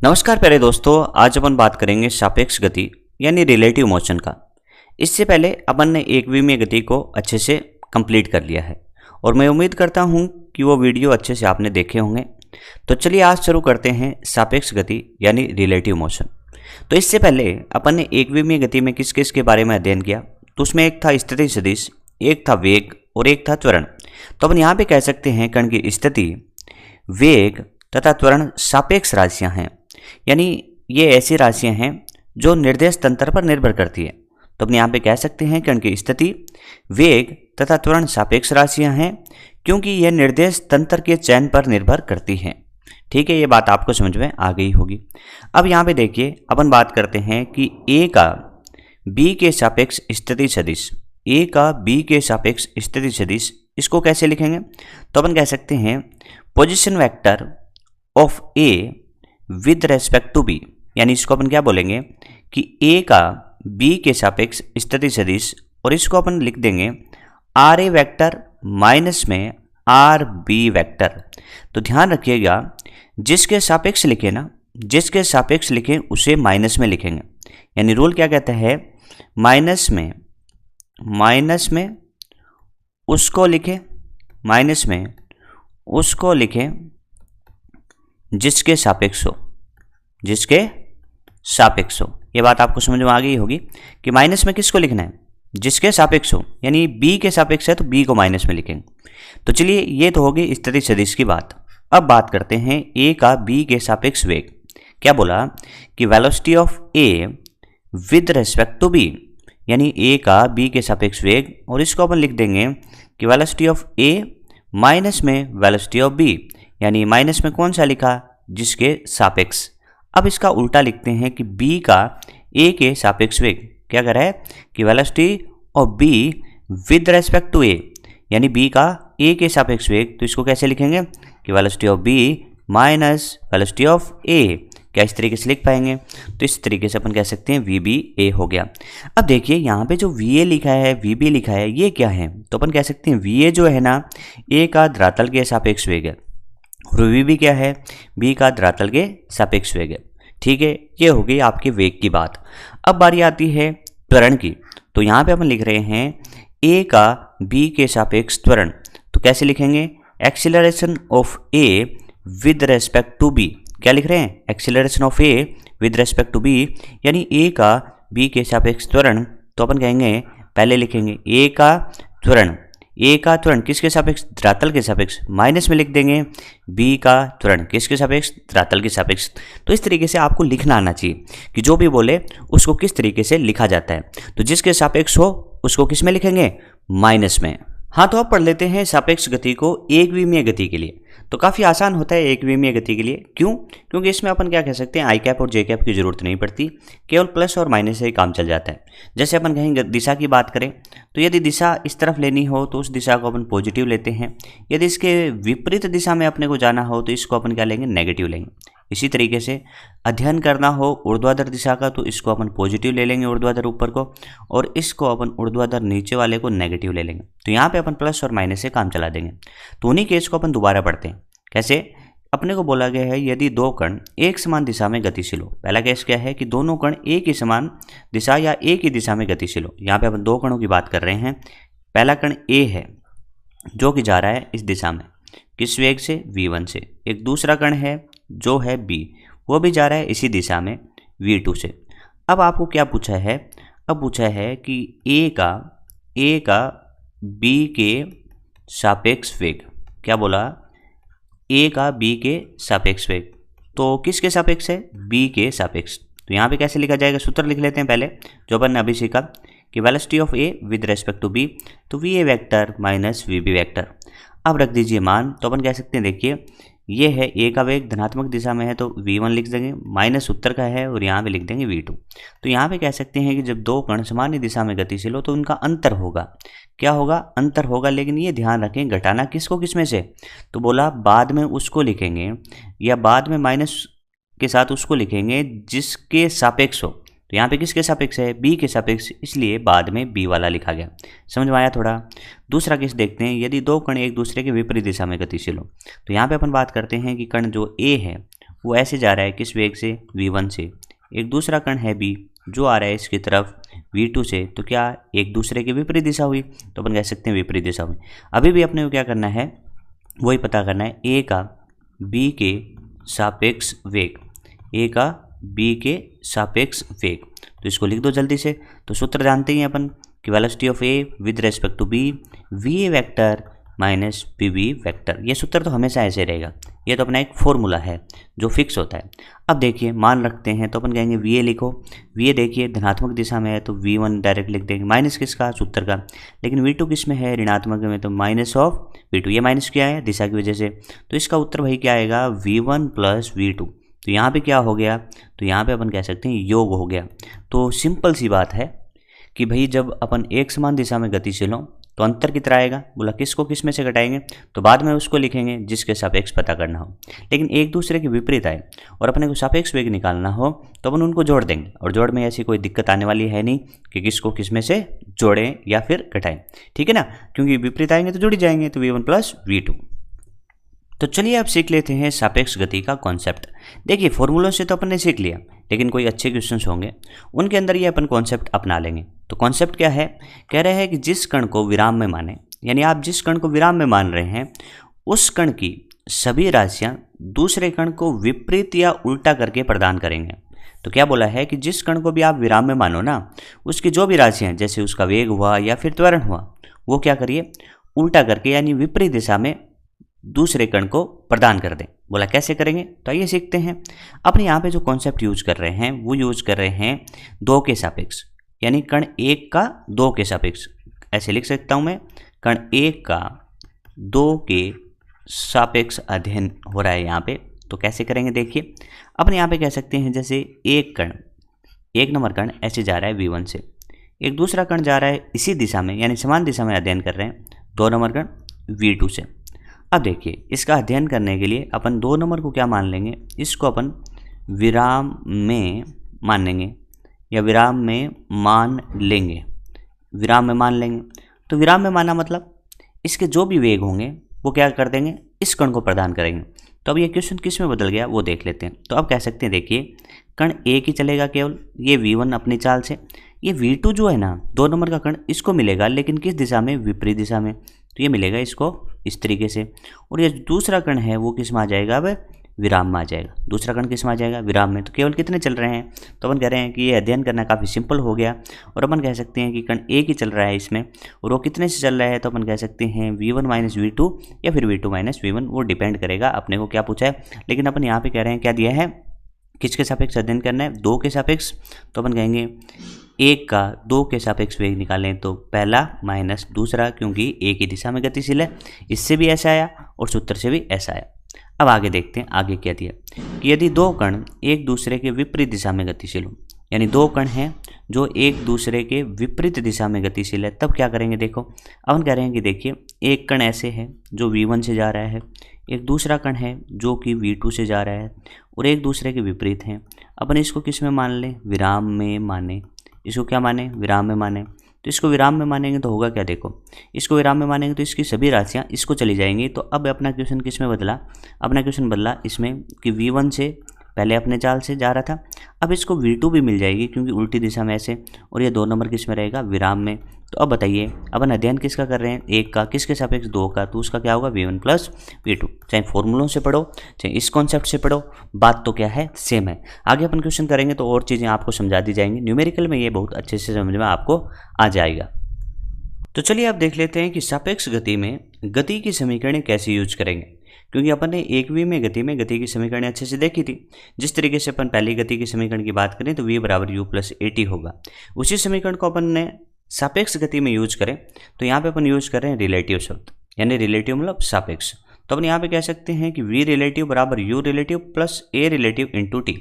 नमस्कार प्यारे दोस्तों, आज अपन बात करेंगे सापेक्ष गति यानी रिलेटिव मोशन का। इससे पहले अपन ने एकविमीय गति को अच्छे से कंप्लीट कर लिया है और मैं उम्मीद करता हूं कि वो वीडियो अच्छे से आपने देखे होंगे। तो चलिए आज शुरू करते हैं सापेक्ष गति यानी रिलेटिव मोशन। तो इससे पहले अपन ने एकविमीय गति में किस किस के बारे में अध्ययन किया, तो उसमें एक था स्थिति सदिश, एक था वेग और एक था त्वरण। तो अपन यहाँ पे कह सकते हैं कण की स्थिति, वेग तथा त्वरण सापेक्ष राशियाँ हैं, यानी ये ऐसी राशियां हैं जो निर्देश तंत्र पर निर्भर करती है। तो अपने यहाँ पे कह सकते हैं कण की स्थिति, वेग तथा त्वरण सापेक्ष राशियां हैं क्योंकि यह निर्देश तंत्र के चयन पर निर्भर करती हैं। ठीक है, ये बात आपको समझ में आ गई होगी। अब यहाँ पे देखिए अपन बात करते हैं कि ए का बी के सापेक्ष स्थिति सदिश, ए का बी के सापेक्ष स्थिति सदिश, इसको कैसे लिखेंगे? तो अपन कह सकते हैं position vector of A with respect to B, यानी इसको अपन क्या बोलेंगे कि ए का बी के सापेक्ष स्थिति सदिश, और इसको अपन लिख देंगे आर ए वेक्टर माइनस में आर बी वेक्टर। तो ध्यान रखिएगा, जिसके सापेक्ष लिखे ना, जिसके सापेक्ष लिखें उसे माइनस में लिखेंगे। यानी रूल क्या कहता है, माइनस में उसको लिखें, माइनस में उसको लिखें जिसके सापेक्ष हो, जिसके सापेक्ष हो। ये बात आपको समझ में आ गई होगी कि माइनस में किसको लिखना है, जिसके सापेक्ष हो, यानी बी के सापेक्ष है तो बी को माइनस में लिखेंगे। तो चलिए ये तो होगी स्थिति सदिश की बात। अब बात करते हैं ए का बी के सापेक्ष वेग। क्या बोला कि velocity of A with respect to B, यानी ए का बी के सापेक्ष वेग, और इसको अपन लिख देंगे कि वेलोसिटी ऑफ ए माइनस में वेलोसिटी ऑफ बी, यानी माइनस में कौन सा लिखा, जिसके सापेक्ष। अब इसका उल्टा लिखते हैं कि b का a के सापेक्ष वेग। क्या कर रहा है कि velocity of b with respect to a, यानी b का a के सापेक्ष वेग। तो इसको कैसे लिखेंगे कि velocity of b minus velocity of a। क्या इस तरीके से लिख पाएंगे? तो इस तरीके से अपन कह सकते हैं vba हो गया। अब देखिए यहाँ पे जो va लिखा है, vb लिखा है, ये क्या है? तो अपन कह सकते हैं va जो है ना, a का धरातल के सापेक्ष वेग है, और vb क्या है, b का धरातल के सापेक्ष वेग है। ठीक है, ये हो गई आपके वेग की बात। अब बारी आती है त्वरण की। तो यहाँ पे अपन लिख रहे हैं a का b के सापेक्ष त्वरण। तो कैसे लिखेंगे? Acceleration of a with respect to b। क्या लिख रहे हैं? Acceleration of a with respect to b, यानी a का b के सापेक्ष त्वरण। तो अपन कहेंगे, पहले लिखेंगे a का त्वरण, ए का त्वरण किसके सापेक्ष, धरातल के सापेक्ष, माइनस में लिख देंगे बी का त्वरण किसके सापेक्ष, धरातल के सापेक्ष। तो इस तरीके से आपको लिखना आना चाहिए कि जो भी बोले उसको किस तरीके से लिखा जाता है। तो जिसके सापेक्ष हो उसको किस में लिखेंगे, माइनस में। हाँ, तो अब पढ़ लेते हैं सापेक्ष गति को एकविमीय गति के लिए। तो काफ़ी आसान होता है एकविमीय गति के लिए। क्यों? क्योंकि इसमें अपन क्या कह सकते हैं, आई कैप और जे कैप की जरूरत नहीं पड़ती, केवल प्लस और माइनस से ही काम चल जाता है। जैसे अपन कहेंगे दिशा की बात करें, तो यदि दिशा इस तरफ लेनी हो तो उस दिशा को अपन पॉजिटिव लेते हैं, यदि इसके विपरीत दिशा में अपने को जाना हो तो इसको अपन क्या लेंगे, नेगेटिव लेंगे। इसी तरीके से अध्ययन करना हो ऊर्ध्वाधर दिशा का तो इसको अपन पॉजिटिव ले लेंगे ऊर्ध्वाधर ऊपर को, और इसको अपन ऊर्ध्वाधर नीचे वाले को नेगेटिव ले लेंगे। तो यहाँ पे अपन प्लस और माइनस से काम चला देंगे। तो उन्हीं केस को अपन दोबारा पढ़ते हैं। कैसे? अपने को बोला गया है यदि दो कण एक समान दिशा में गतिशील हो। पहला केस क्या है कि दोनों कण एक ही समान दिशा या एक ही दिशा में गतिशील हो। यहाँ पे अपन दो कणों की बात कर रहे हैं। पहला कण ए है जो कि जा रहा है इस दिशा में, किस वेग से, v1 से। एक दूसरा कण है जो है b, वो भी जा रहा है इसी दिशा में v2 से। अब आपको क्या पूछा है? अब पूछा है कि a का b के सापेक्ष वेग। क्या बोला? a का b के सापेक्ष वेग। तो किसके सापेक्ष है? b के सापेक्ष। तो यहाँ पे कैसे लिखा जाएगा, सूत्र लिख लेते हैं पहले जो अपन ने अभी सीखा कि velocity of a with respect to b, तो va vector minus vb vector. अब रख दीजिए मान। तो अपन कह सकते हैं, देखिए ये है a का वेग धनात्मक दिशा में है तो v1 लिख देंगे, माइनस उत्तर का है और यहाँ पे लिख देंगे v2। तो यहाँ पे कह सकते हैं कि जब दो कण सामान्य दिशा में गतिशील हो तो उनका अंतर होगा। क्या होगा? अंतर होगा। लेकिन ये ध्यान रखें, घटाना किसको किस में से? तो बोला बाद में उसको लिखेंगे या बाद में माइनस के साथ उसको लिखेंगे जिसके सापेक्ष हो। तो यहाँ पे किसके सापेक्ष है? बी के सापेक्ष, इसलिए बाद में बी वाला लिखा गया। समझ में आया थोड़ा? दूसरा केस देखते हैं, यदि दो कण एक दूसरे के विपरीत दिशा में गतिशील हो। तो यहाँ पे अपन बात करते हैं कि कण जो ए है वो ऐसे जा रहा है किस वेग से, v1 से। एक दूसरा कण है b जो आ रहा है इसकी तरफ v2 से। तो क्या एक दूसरे की विपरीत दिशा हुई, तो अपन कह सकते हैं विपरीत दिशा हुई। अभी भी अपने को क्या करना है, वही पता करना है a का b के सापेक्ष वेग, a का b के सापेक्ष वेग। तो इसको लिख दो जल्दी से। तो सूत्र जानते ही हैं अपन कि velocity of a with respect to b va vector minus pb vector. ये सूत्र तो हमेशा ऐसे रहेगा, ये तो अपना एक फॉर्मूला है जो फिक्स होता है। अब देखिए मान रखते हैं तो अपन कहेंगे va लिखो, va देखिए धनात्मक दिशा में है तो v1 डायरेक्ट लिख देंगे, माइनस किसका, सूत्र का। लेकिन v2 किस में है, ऋणात्मक में, तो माइनस ऑफ v2। ये माइनस क्या है, दिशा की वजह से। तो इसका उत्तर भाई क्या आएगा, v1 प्लस v2। तो यहाँ पे क्या हो गया, तो यहाँ पे अपन कह सकते हैं योग हो गया। तो सिंपल सी बात है कि भाई जब अपन एक समान दिशा में गतिशील हों तो अंतर कितना आएगा, बोला किसको किस में से घटाएंगे, तो बाद में उसको लिखेंगे जिसके सापेक्ष पता करना हो। लेकिन एक दूसरे के विपरीत आए और अपने को सापेक्ष वेग निकालना हो तो अपन उनको जोड़ देंगे, और जोड़ में ऐसी कोई दिक्कत आने वाली है नहीं कि किसको किस में से जोड़ें या फिर घटाएं, ठीक है ना, क्योंकि विपरीत आएंगे तो जुड़ जाएंगे। तो v1 प्लस v2। तो चलिए अब सीख लेते हैं सापेक्ष गति का कॉन्सेप्ट। देखिए फॉर्मूलों से तो अपन ने सीख लिया, लेकिन कोई अच्छे क्वेश्चंस होंगे उनके अंदर ये अपन कॉन्सेप्ट अपना लेंगे। तो कॉन्सेप्ट क्या है, कह रहे हैं कि जिस कण को विराम में माने, यानी आप जिस कण को विराम में मान रहे हैं उस कण की सभी राशियां दूसरे कण को विपरीत या उल्टा करके प्रदान करेंगे। तो क्या बोला है कि जिस कण को भी आप विराम में मानो ना, उसकी जो भी राशियां, जैसे उसका वेग हुआ या फिर त्वरण हुआ, वो क्या करिए, उल्टा करके यानी विपरीत दिशा में दूसरे कण को प्रदान कर दें। बोला कैसे करेंगे, तो आइए सीखते हैं। अपने यहाँ पे जो कॉन्सेप्ट यूज कर रहे हैं वो यूज कर रहे हैं 2 के सापेक्ष, यानी कण 1 का 2 के सापेक्ष। ऐसे लिख सकता हूँ मैं, कण 1 का 2 के सापेक्ष अध्ययन हो रहा है यहाँ पे। तो कैसे करेंगे देखिए, अपने यहाँ पे कह सकते हैं जैसे एक कण, 1 नंबर कण ऐसे जा रहा है v1 से, एक दूसरा कण जा रहा है इसी दिशा में यानी समान दिशा में अध्ययन कर रहे हैं 2 नंबर कण v2 से। अब देखिए इसका अध्ययन करने के लिए अपन 2 नंबर को क्या मान लेंगे, इसको अपन विराम में मान लेंगे या विराम में मान लेंगे, विराम में मान लेंगे। तो विराम में माना मतलब इसके जो भी वेग होंगे वो क्या कर देंगे, इस कण को प्रदान करेंगे। तो अब ये क्वेश्चन किस में बदल गया वो देख लेते हैं। तो अब कह सकते हैं देखिए कण 1 ही चलेगा केवल, ये v1 अपनी चाल से, ये v2 जो है ना 2 नंबर का कण, इसको मिलेगा लेकिन किस दिशा में, विपरीत दिशा में। तो ये मिलेगा इसको इस तरीके से। और ये दूसरा कण है वो किस में आ जाएगा, अब विराम में आ जाएगा। दूसरा कण किस में आ जाएगा, विराम में। तो केवल कितने चल रहे हैं, तो अपन कह रहे हैं कि ये अध्ययन करना काफ़ी सिंपल हो गया। और अपन कह सकते हैं कि कण 1 ही चल रहा है इसमें, और वो कितने से चल रहा है, तो अपन कह सकते हैं v1 माइनस v2 या फिर v2 माइनस v1, वो डिपेंड करेगा अपने को क्या पूछा है। लेकिन अपन यहाँ पे कह रहे हैं क्या दिया है, किसके सापेक्ष अध्ययन करना है, 2 के सापेक्ष। तो अपन कहेंगे 1 का 2 के सापेक्ष वेग निकालें तो पहला माइनस दूसरा, क्योंकि एक ही दिशा में गतिशील है। इससे भी ऐसा आया और सूत्र से भी ऐसा आया। अब आगे देखते हैं आगे क्या दिया कि यदि 2 कण एक दूसरे के विपरीत दिशा में गतिशील हो, यानी 2 कण हैं जो एक दूसरे के विपरीत दिशा में गतिशील है, तब क्या करेंगे। देखो अब हम कह रहे हैं कि देखिए एक कण ऐसे है जो v1 से जा रहा है, एक दूसरा कण है जो कि v2 से जा रहा है, और एक दूसरे के विपरीत हैं। अपन इसको किस में मान लें, विराम में माने। इसको क्या माने, विराम में माने। तो इसको विराम में मानेंगे तो होगा क्या, देखो इसको विराम में मानेंगे तो इसकी सभी राशियां इसको चली जाएंगी। तो अब अपना क्वेश्चन किस में बदला, अपना क्वेश्चन बदला इसमें कि v1 से पहले अपने चाल से जा रहा था, अब इसको v2 भी मिल जाएगी क्योंकि उल्टी दिशा में ऐसे, और ये 2 नंबर किस में रहेगा, विराम में। तो अब बताइए अपन अध्ययन किसका कर रहे हैं, 1 का, किसके सापेक्ष 2 का, तो उसका क्या होगा v1 प्लस v2। चाहे फॉर्मूलों से पढ़ो चाहे इस कॉन्सेप्ट से पढ़ो, बात तो क्या है, सेम है। आगे अपन क्वेश्चन करेंगे तो और चीज़ें आपको समझा दी जाएंगी, न्यूमेरिकल में ये बहुत अच्छे से समझ में आपको आ जाएगा। तो चलिए आप देख लेते हैं कि सापेक्ष गति में गति की समीकरणें कैसे यूज करेंगे, क्योंकि अपन ने 1v में गति की समीकरणें अच्छे से देखी थी। जिस तरीके से अपन पहली गति की समीकरण की बात करें तो v बराबर u प्लस at होगा, उसी समीकरण को अपन ने सापेक्ष गति में यूज करें तो यहाँ पे अपन यूज कर रहे हैं रिलेटिव शब्द, यानी रिलेटिव मतलब सापेक्ष। तो अपन यहाँ पे कह सकते हैं कि v रिलेटिव बराबर u relative plus a relative into T.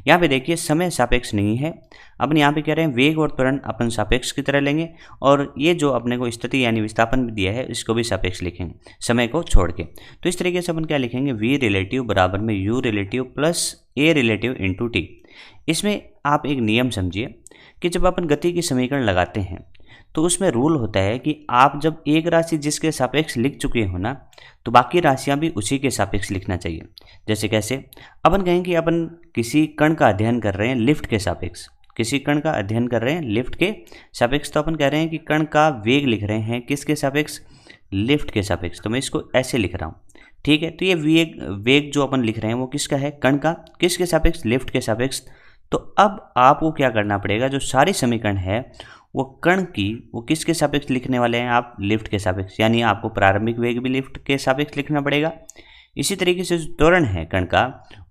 यहाँ पे देखिए समय सापेक्ष नहीं है, अपन यहाँ पे कह रहे हैं वेग और त्वरण अपन सापेक्ष की तरह लेंगे, और ये जो अपने को स्थिति यानी विस्थापन भी दिया है इसको भी सापेक्ष लिखेंगे समय को छोड़ के। तो इस तरीके से अपन क्या लिखेंगे, v रिलेटिव बराबर में u relative plus a relative into T. इसमें आप एक नियम समझिए कि जब अपन गति की समीकरण लगाते हैं तो उसमें रूल होता है कि आप जब एक राशि जिसके सापेक्ष लिख चुके हो ना, तो बाकी राशियां भी उसी के सापेक्ष लिखना चाहिए। जैसे कैसे, अपन कहें कि अपन किसी कण का अध्ययन कर रहे हैं लिफ्ट के सापेक्ष, किसी कण का अध्ययन कर रहे हैं लिफ्ट के सापेक्ष, तो अपन कह रहे हैं कि कण का वेग लिख रहे हैं किसके सापेक्ष, लिफ्ट के सापेक्ष। तो मैं इसको ऐसे लिख रहा हूँ, ठीक है। तो ये वेग जो अपन लिख रहे हैं वो किसका है, कण का, किसके सापेक्ष, लिफ्ट के सापेक्ष। तो अब आपको क्या करना पड़ेगा, जो सारे समीकरण है वो कण की वो किसके सापेक्ष लिखने वाले हैं आप, लिफ्ट के सापेक्ष। यानी आपको प्रारंभिक वेग भी लिफ्ट के सापेक्ष लिखना पड़ेगा। इसी तरीके से जो त्वरण है कण का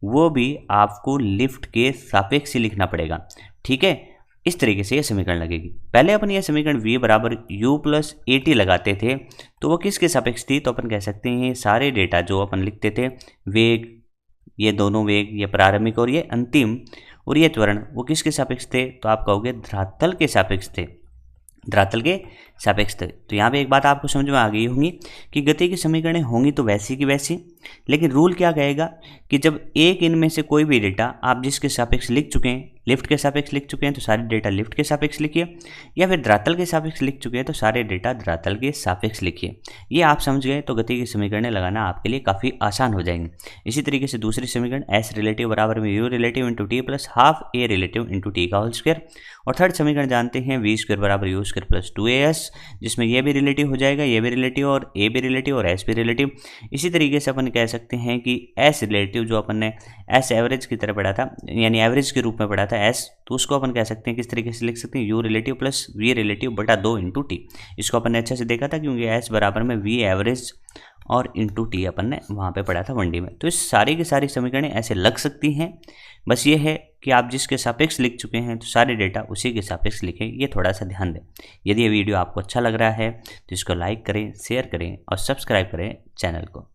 वो भी आपको लिफ्ट के सापेक्ष ही लिखना पड़ेगा, ठीक है। इस तरीके से ये समीकरण लगेगी। पहले अपन ये समीकरण v बराबर u प्लस ए टी लगाते थे, तो वो किसके सापेक्ष थी, तो अपन कह सकते हैं सारे डेटा जो अपन लिखते थे, वेग, ये दोनों वेग, ये प्रारंभिक और ये अंतिम, और ये त्वरण, वो किसके सापेक्ष थे, तो आप कहोगे धरातल के सापेक्ष थे, धरातल के सापेक्ष थे। तो यहाँ पे एक बात आपको समझ में आ गई होंगी कि गति की समीकरणें होंगी तो वैसी की वैसी, लेकिन रूल क्या कहेगा कि जब एक इनमें से कोई भी डेटा आप जिसके सापेक्ष लिख चुके हैं, लिफ्ट के सापेक्ष लिख चुके हैं तो सारे डेटा लिफ्ट के सापेक्ष लिखिए, या फिर धरातल के सापेक्ष लिख चुके हैं तो सारे डेटा धरातल के सापेक्ष लिखिए। ये आप समझ गए तो गति की समीकरणें लगाना आपके लिए काफ़ी आसान हो जाएंगे। इसी तरीके से दूसरी समीकरण एस रिलेटिव बराबर में you relative into T plus half a relative into T का होल स्क्वायर, और थर्ड समीकरण जानते हैं वी स्क्वायर बराबर यू स्क्वायर प्लस 2as, जिसमें ये भी रिलेटिव हो जाएगा, ये भी रिलेटिव और ए भी रिलेटिव और एस भी रिलेटिव। इसी तरीके से अपन कह सकते हैं कि एस रिलेटिव जो अपन ने एस एवरेज की तरह पढ़ा था, यानी एवरेज के रूप में पढ़ा था एस, तो उसको अपन कह सकते हैं किस तरीके से लिख सकते हैं, U relative plus V relative बटा 2 इंटू टी। इसको अपन ने अच्छे से देखा था क्योंकि एस बराबर में वी एवरेज और इंटू टी अपन ने वहाँ पे पढ़ा था 1D में। तो इस सारी की सारी समीकरणें ऐसे लग सकती हैं, बस ये है कि आप जिसके सापेक्ष लिख चुके हैं तो सारे डेटा उसी के सापेक्ष लिखें, ये थोड़ा सा ध्यान दें। यदि ये वीडियो आपको अच्छा लग रहा है तो इसको लाइक करें, शेयर करें और सब्सक्राइब करें चैनल को।